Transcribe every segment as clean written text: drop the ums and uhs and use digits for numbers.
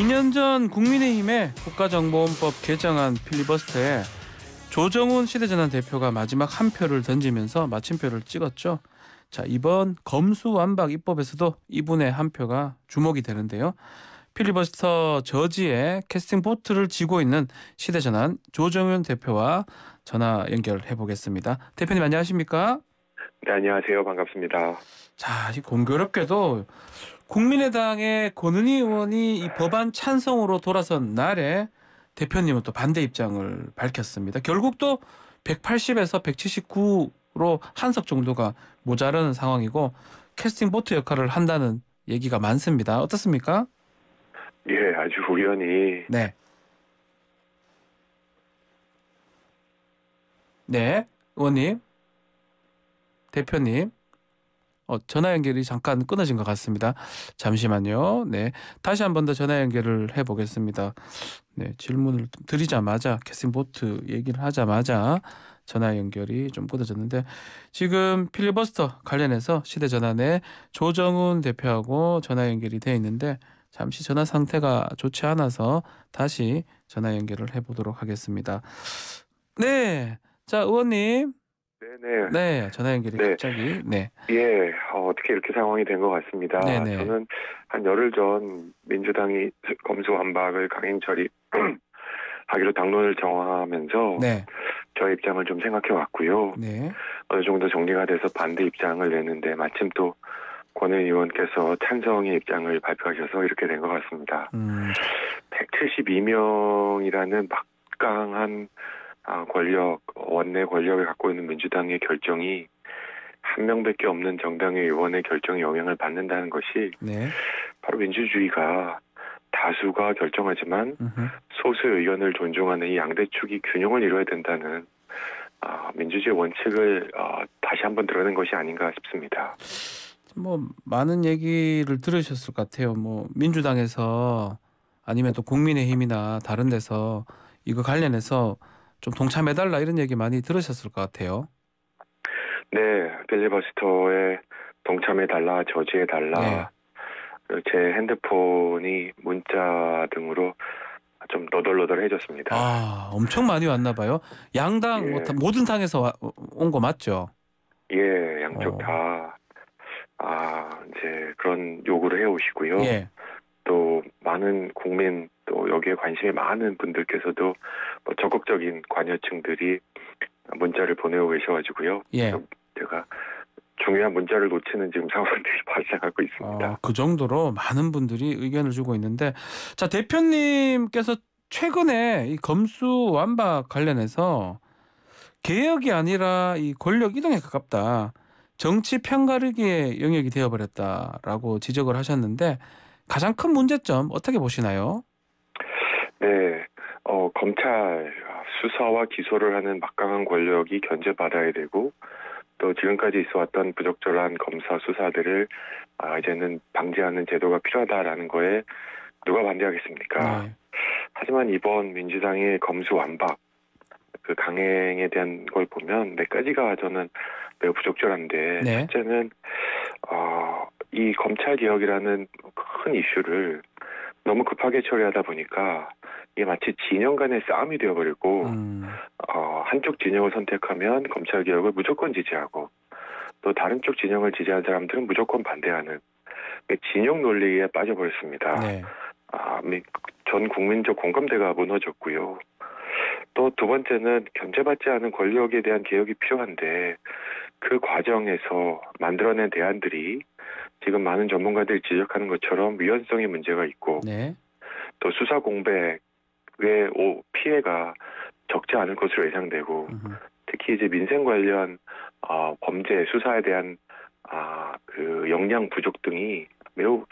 2년 전 국민의힘의 국가정보원법 개정안 필리버스터에 조정훈 시대전환 대표가 마지막 한 표를 던지면서 마침표를 찍었죠. 자, 이번 검수완박 입법에서도 이분의 한 표가 주목이 되는데요. 필리버스터 저지에 캐스팅 보트를 쥐고 있는 시대전환 조정훈 대표와 전화 연결해 보겠습니다. 대표님 안녕하십니까? 네, 안녕하세요. 반갑습니다. 자, 공교롭게도 국민의당의 권은희 의원이 이 법안 찬성으로 돌아선 날에 대표님은 또 반대 입장을 밝혔습니다. 결국 또 180에서 179로 한석 정도가 모자라는 상황이고 캐스팅 보트 역할을 한다는 얘기가 많습니다. 어떻습니까? 예, 아주 우연히. 네. 네, 의원님, 대표님. 전화 연결이 잠깐 끊어진 것 같습니다. 잠시만요. 네, 다시 한 번 더 전화 연결을 해보겠습니다. 네, 질문을 드리자마자 캐스팅 보트 얘기를 하자마자 전화 연결이 좀 끊어졌는데 지금 필리버스터 관련해서 시대전환에 조정훈 대표하고 전화 연결이 되어 있는데 잠시 전화 상태가 좋지 않아서 다시 전화 연결을 해보도록 하겠습니다. 네, 자 의원님. 네네. 네, 전화 연결이 네. 갑자기. 네. 예, 어떻게 이렇게 상황이 된 것 같습니다. 네네. 저는 한 열흘 전 민주당이 검수완박을 강행 처리하기로 당론을 정하면서 네. 저의 입장을 좀 생각해 왔고요. 네. 어느 정도 정리가 돼서 반대 입장을 내는데 마침 또 권은희 의원께서 찬성의 입장을 발표하셔서 이렇게 된 것 같습니다. 172명이라는 막강한 권력, 원내 권력을 갖고 있는 민주당의 결정이 한 명밖에 없는 정당의 의원의 결정에 영향을 받는다는 것이 네. 바로 민주주의가 다수가 결정하지만 소수의 의견을 존중하는 이 양대축이 균형을 이뤄야 된다는 민주주의 원칙을 다시 한번 드러낸 것이 아닌가 싶습니다. 뭐 많은 얘기를 들으셨을 것 같아요. 뭐 민주당에서 아니면 또 국민의힘이나 다른 데서 이거 관련해서 좀 동참해달라 이런 얘기 많이 들으셨을 것 같아요. 네, 필리버스터에 동참해달라, 저지해달라. 네. 제 핸드폰이 문자 등으로 좀 너덜너덜해졌습니다. 엄청 많이 왔나 봐요. 양당 예. 뭐 모든 당에서 온 거 맞죠? 예, 양쪽 다 이제 그런 요구를 해오시고요. 예. 또 많은 국민 또 여기에 관심이 많은 분들께서도 뭐 적극적인 관여층들이 문자를 보내고 계셔가지고요. 예. 제가 중요한 문자를 놓치는 지금 상황들이 발생하고 있습니다. 그 정도로 많은 분들이 의견을 주고 있는데, 자 대표님께서 최근에 이 검수완박 관련해서 개혁이 아니라 이 권력 이동에 가깝다, 정치 편가르기의 영역이 되어버렸다라고 지적을 하셨는데 가장 큰 문제점 어떻게 보시나요? 네, 검찰 수사와 기소를 하는 막강한 권력이 견제받아야 되고 또 지금까지 있어왔던 부적절한 검사 수사들을 이제는 방지하는 제도가 필요하다라는 거에 누가 반대하겠습니까? 네. 하지만 이번 민주당의 검수완박 그 강행에 대한 걸 보면 몇 가지가 저는 매우 부적절한데 네. 첫째는 이 검찰 개혁이라는 큰 이슈를 너무 급하게 처리하다 보니까 이게 마치 진영 간의 싸움이 되어버리고 한쪽 진영을 선택하면 검찰 개혁을 무조건 지지하고 또 다른 쪽 진영을 지지하는 사람들은 무조건 반대하는 진영 논리에 빠져버렸습니다. 네. 전 국민적 공감대가 무너졌고요. 또 두 번째는 견제받지 않은 권력에 대한 개혁이 필요한데 그 과정에서 만들어낸 대안들이 지금 많은 전문가들이 지적하는 것처럼 위헌성의 문제가 있고 네. 또 수사 공백의 피해가 적지 않을 것으로 예상되고 특히 이제 민생 관련 범죄 수사에 대한 그 역량 부족 등이 매우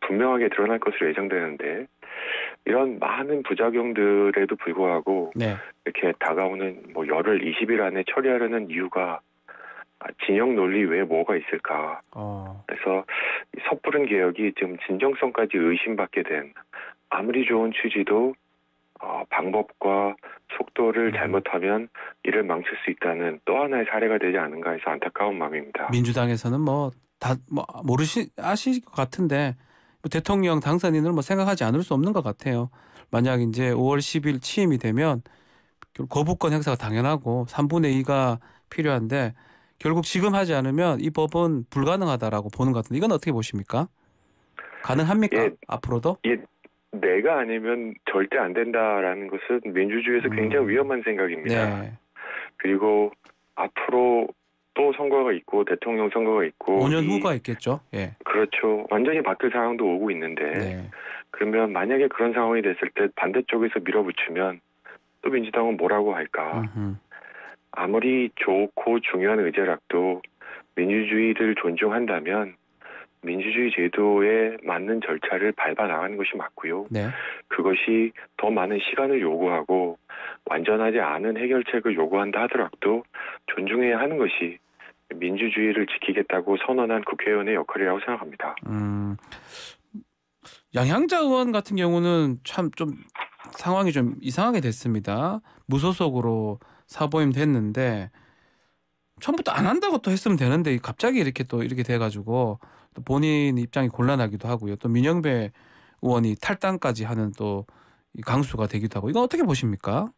분명하게 드러날 것으로 예상되는데 이런 많은 부작용들에도 불구하고 네. 이렇게 다가오는 뭐 열흘 20일 안에 처리하려는 이유가 진영 논리 외에 뭐가 있을까? 그래서 섣부른 개혁이 지금 진정성까지 의심받게 된 아무리 좋은 취지도 방법과 속도를 잘못하면 이를 망칠 수 있다는 또 하나의 사례가 되지 않은가 해서 안타까운 마음입니다. 민주당에서는 아실 것 같은데 뭐 대통령 당선인을 뭐 생각하지 않을 수 없는 것 같아요. 만약 이제 5월 10일 취임이 되면 거부권 행사가 당연하고 3분의 2가 필요한데 결국 지금 하지 않으면 이 법은 불가능하다라고 보는 것 같은데 이건 어떻게 보십니까? 가능합니까? 예, 앞으로도? 예, 내가 아니면 절대 안 된다라는 것은 민주주의에서 굉장히 위험한 생각입니다. 네. 그리고 앞으로 또 선거가 있고 대통령 선거가 있고 5년 후가 있겠죠. 예. 그렇죠. 완전히 바뀔 상황도 오고 있는데 네. 그러면 만약에 그런 상황이 됐을 때 반대쪽에서 밀어붙이면 또 민주당은 뭐라고 할까? 음흠. 아무리 좋고 중요한 의제라도 민주주의를 존중한다면 민주주의 제도에 맞는 절차를 밟아 나가는 것이 맞고요. 네. 그것이 더 많은 시간을 요구하고 완전하지 않은 해결책을 요구한다 하더라도 존중해야 하는 것이 민주주의를 지키겠다고 선언한 국회의원의 역할이라고 생각합니다. 양향자 의원 같은 경우는 참 좀 상황이 좀 이상하게 됐습니다. 무소속으로 사보임 됐는데 처음부터 안 한다고 또 했으면 되는데 갑자기 이렇게 또 이렇게 돼가지고 또 본인 입장이 곤란하기도 하고요. 또 민영배 의원이 탈당까지 하는 또 이 강수가 되기도 하고 이건 어떻게 보십니까?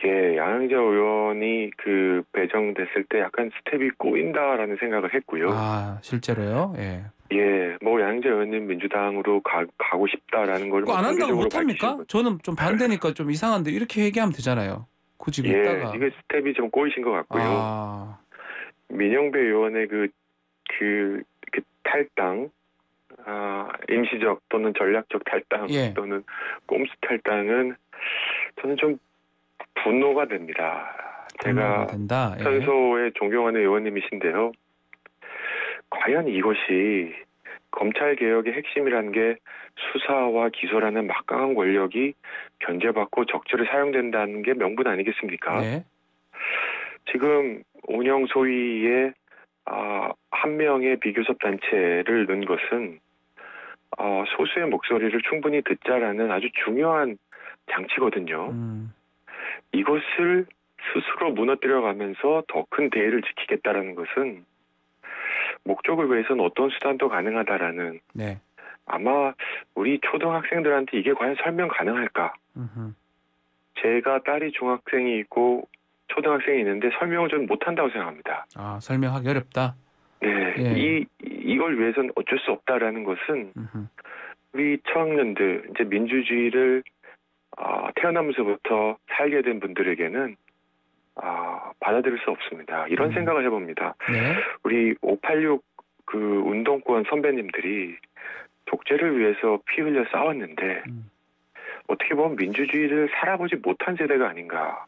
예, 양향자 의원이 그 배정됐을 때 약간 스텝이 꼬인다라는 생각을 했고요. 아 실제로요? 예. 예, 뭐 양향자 의원님 민주당으로 가고 싶다라는 걸 그거 안 한다고 못 합니까? 밝히신 저는 좀 반대니까 좀 이상한데 이렇게 얘기하면 되잖아요. 굳이 예, 있다가. 이게 스텝이 좀 꼬이신 것 같고요. 아, 민영배 의원의 그 탈당, 임시적 또는 전략적 탈당 예. 또는 꼼수 탈당은 저는 좀 분노가 됩니다. 제가 된다. 예. 평소에 존경하는 의원님이신데요. 과연 이것이 검찰 개혁의 핵심이라는 게 수사와 기소라는 막강한 권력이 견제받고 적절히 사용된다는 게 명분 아니겠습니까? 네. 지금 운영 소위에 한 명의 비교섭 단체를 넣은 것은 소수의 목소리를 충분히 듣자라는 아주 중요한 장치거든요. 이것을 스스로 무너뜨려가면서 더 큰 대의를 지키겠다라는 것은 목적을 위해서는 어떤 수단도 가능하다라는 네. 아마 우리 초등학생들한테 이게 과연 설명 가능할까? 제가 딸이 중학생이 있고 초등학생이 있는데 설명을 좀 못한다고 생각합니다. 아 설명하기 어렵다. 네, 예. 이걸 위해서는 어쩔 수 없다라는 것은 우리 청년들 이제 민주주의를 태어나면서부터 살게 된 분들에게는 받아들일 수 없습니다. 이런 생각을 해봅니다. 네. 우리 586 그 운동권 선배님들이 독재를 위해서 피 흘려 싸웠는데 어떻게 보면 민주주의를 살아보지 못한 세대가 아닌가.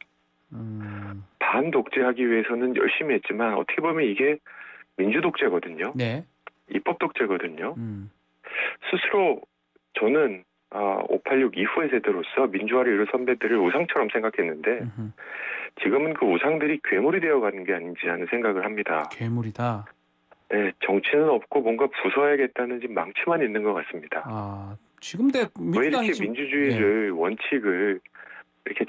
반독재하기 위해서는 열심히 했지만 어떻게 보면 이게 민주독재거든요. 네. 입법독재거든요. 스스로 저는 586 이후의 세대로서 민주화를 이룬 선배들을 우상처럼 생각했는데 지금은 그 우상들이 괴물이 되어가는 게 아닌지 하는 생각을 합니다. 괴물이다. 네, 정치는 없고 뭔가 부숴야겠다는 지금 망치만 있는 것 같습니다. 지금 왜 이렇게 민주주의를 원칙을 이렇게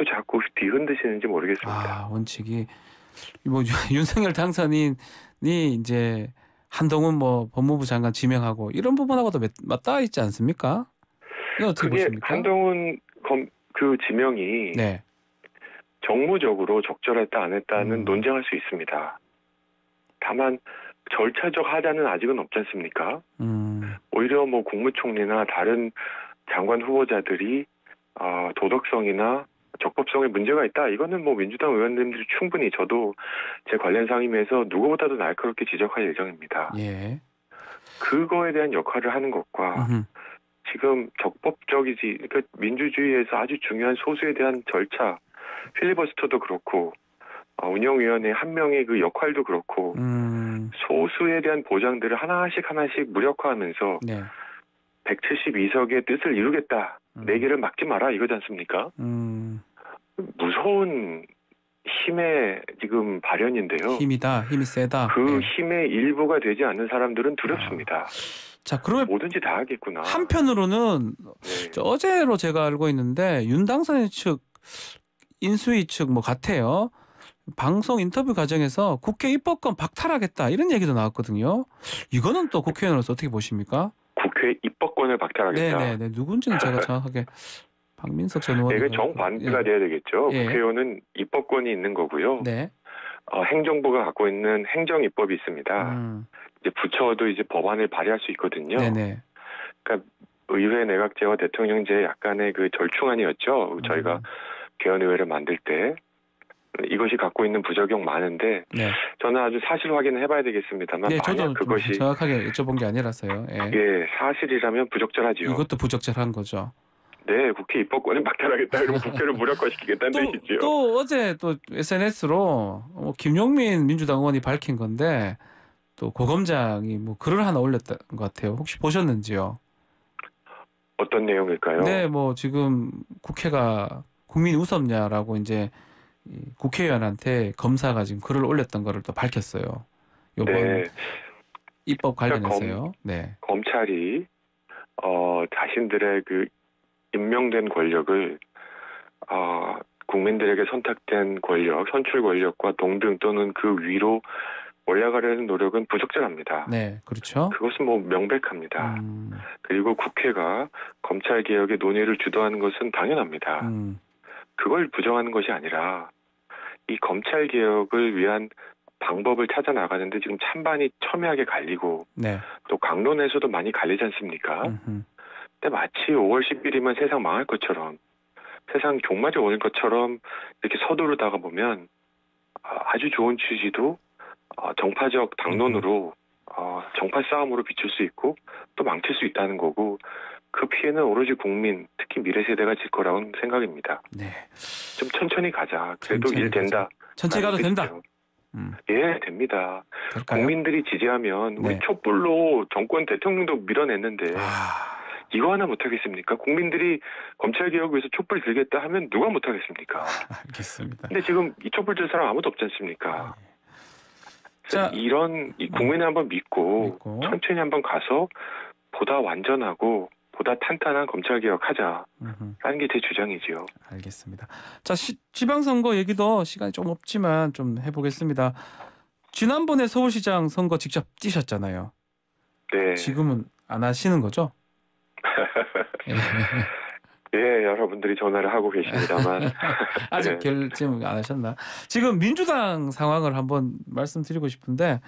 자꾸 뒤흔드시는지 모르겠습니다. 원칙이 뭐 윤석열 당선인이 이제 한동훈 뭐 법무부 장관 지명하고 이런 부분하고도 맞닿아 있지 않습니까? 이거 어떻게 보십니까? 한동훈 그 지명이 네. 정무적으로 적절했다 안 했다는 논쟁할 수 있습니다. 다만 절차적 하자는 아직은 없지 않습니까? 오히려 뭐 국무총리나 다른 장관 후보자들이 도덕성이나 적법성에 문제가 있다. 이거는 뭐 민주당 의원님들이 충분히 저도 제 관련 상임위에서 누구보다도 날카롭게 지적할 예정입니다. 예. 그거에 대한 역할을 하는 것과 지금 적법적이지 그러니까 민주주의에서 아주 중요한 소수에 대한 절차 필리버스터도 그렇고 운영위원회 한 명의 그 역할도 그렇고 소수에 대한 보장들을 하나씩 무력화하면서 네. 172석의 뜻을 이루겠다. 내 길을 막지 마라 이거지 않습니까? 무서운 힘의 지금 발현인데요. 힘이 세다. 그 힘의 일부가 되지 않는 사람들은 두렵습니다. 자, 그러면 뭐든지 다 하겠구나. 한편으로는 어제로 제가 알고 있는데 윤 당선인 측 인수위 측 뭐 같아요. 방송 인터뷰 과정에서 국회 입법권 박탈하겠다 이런 얘기도 나왔거든요. 이거는 또 국회의원으로서 어떻게 보십니까? 국회 입법권을 박탈하겠다. 네네네. 누군지는 제가 정확하게 박민석 전 의원이. 네, 그 정반대가 돼야 되겠죠. 예. 국회의원은 입법권이 있는 거고요. 네. 행정부가 갖고 있는 행정 입법이 있습니다. 이제 부처도 이제 법안을 발의할 수 있거든요. 네네. 그러니까 의회 내각제와 대통령제 약간의 그 절충안이었죠. 저희가 개헌의회를 만들 때 이것이 갖고 있는 부작용 많은데 네. 저는 아주 사실 확인을 해봐야 되겠습니다만 네, 저도 만약 그것이 정확하게 여쭤본 게 아니라서요. 예. 예, 사실이라면 부적절하지요. 이것도 부적절한 거죠. 네, 국회 입법권을 박탈하겠다. 그러면 국회를 무력화시키겠다는 얘기죠. 또 어제 또 SNS로 김용민 민주당 의원이 밝힌 건데 또 고검장이 뭐 글을 하나 올렸던 것 같아요. 혹시 보셨는지요? 어떤 내용일까요? 네, 뭐 지금 국회가 국민이 우습냐라고 이제 이 국회의원한테 검사가 지금 글을 올렸던 거를 또 밝혔어요. 요번 네. 입법 관련해서요. 네. 검찰이 자신들의 그 임명된 권력을 국민들에게 선택된 권력, 선출 권력과 동등 또는 그 위로 올라가려는 노력은 부적절합니다. 네, 그렇죠. 그것은 뭐 명백합니다. 그리고 국회가 검찰 개혁의 논의를 주도하는 것은 당연합니다. 그걸 부정하는 것이 아니라 이 검찰 개혁을 위한 방법을 찾아 나가는데 지금 찬반이 첨예하게 갈리고 네. 또 강론에서도 많이 갈리지 않습니까? 근데 마치 5월 10일이면 세상 망할 것처럼 세상 종말이 오는 것처럼 이렇게 서두르다가 보면 아주 좋은 취지도 정파적 당론으로 정파 싸움으로 비출 수 있고 또 망칠 수 있다는 거고 그 피해는 오로지 국민 특히 미래 세대가 질 거라는 생각입니다. 네. 좀 천천히 가자. 그래도 일 된다. 천천히 가도 된다. 예, 됩니다. 될까요? 국민들이 지지하면 네. 우리 촛불로 정권 대통령도 밀어냈는데 이거 하나 못하겠습니까? 국민들이 검찰개혁 위해서 촛불 들겠다 하면 누가 못하겠습니까? 알겠습니다. 근데 지금 이 촛불 들 사람 아무도 없지 않습니까? 자, 이런 국민을 한번 믿고 천천히 한번 가서 보다 완전하고 보다 탄탄한 검찰개혁하자라는 게 제 주장이지요. 알겠습니다. 자, 지방선거 얘기도 시간이 좀 없지만 좀 해보겠습니다. 지난번에 서울시장 선거 직접 뛰셨잖아요. 네. 지금은 안 하시는 거죠? 예, 여러분들이 전화를 하고 계십니다만 아직 네. 결정 안 하셨나? 지금 민주당 상황을 한번 말씀드리고 싶은데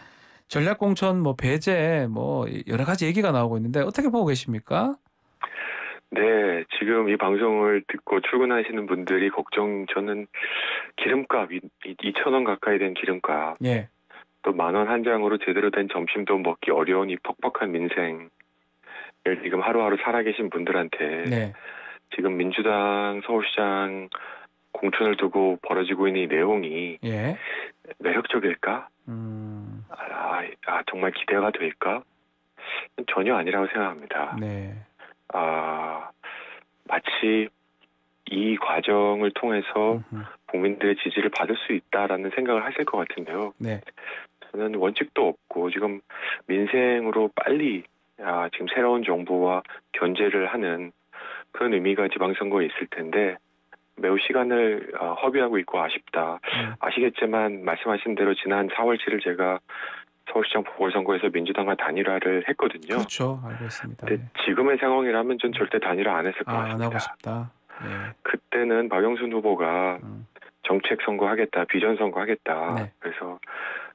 전략공천 뭐 배제 뭐 여러 가지 얘기가 나오고 있는데 어떻게 보고 계십니까? 네, 지금 이 방송을 듣고 출근하시는 분들이 저는 기름값 2,000원 가까이 된 기름값, 예. 또 10,000원 한 장으로 제대로 된 점심도 먹기 어려운 이 퍽퍽한 민생을 지금 하루하루 살아계신 분들한테 네. 지금 민주당 서울시장 공천을 두고 벌어지고 있는 이 내용이 예. 매력적일까? 정말 기대가 될까? 전혀 아니라고 생각합니다. 네. 마치 이 과정을 통해서 국민들의 지지를 받을 수 있다라는 생각을 하실 것 같은데요. 네. 저는 원칙도 없고 지금 민생으로 빨리 지금 새로운 정부와 견제를 하는 그런 의미가 지방선거에 있을 텐데 매우 시간을 허비하고 있고 아쉽다. 아시겠지만 말씀하신 대로 지난 4월 7일 제가 서울시장 보궐선거에서 민주당과 단일화를 했거든요. 그렇죠. 알고 있습니다. 근데 지금의 상황이라면 전 절대 단일화 안 했을 것 같습니다. 안 하고 싶다. 예. 그때는 박영순 후보가 정책 선거하겠다, 비전 선거하겠다. 네. 그래서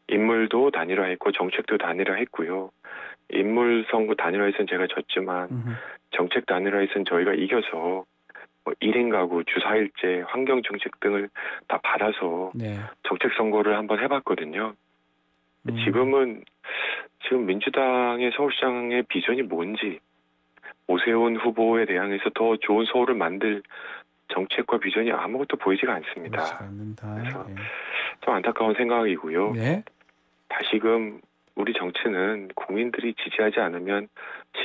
인물도 단일화했고 정책도 단일화했고요. 인물 선거 단일화에서는 제가 졌지만 정책 단일화에서는 저희가 이겨서 1인 가구, 주 4일제, 환경정책 등을 다 받아서 네. 정책 선거를 한번 해봤거든요. 지금 민주당의 서울시장의 비전이 뭔지 오세훈 후보에 대항해서 더 좋은 서울을 만들 정책과 비전이 아무것도 보이지가 않습니다. 그래서 예. 좀 안타까운 생각이고요. 네. 다시금 우리 정치는 국민들이 지지하지 않으면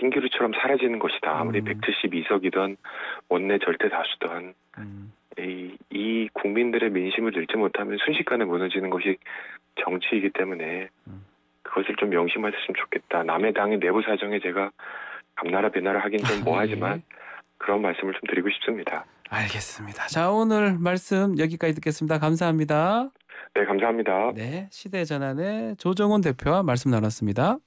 신기루처럼 사라지는 것이다. 아무리 172석이던 원내 절대 다수던 이 국민들의 민심을 잃지 못하면 순식간에 무너지는 것이 정치이기 때문에 그것을 좀 명심하셨으면 좋겠다. 남의 당의 내부 사정에 제가 감나라 배나라 하긴 좀 뭐하지만 그런 말씀을 좀 드리고 싶습니다. 알겠습니다. 자, 오늘 말씀 여기까지 듣겠습니다. 감사합니다. 네, 감사합니다. 네, 시대전환의 조정훈 대표와 말씀 나눴습니다.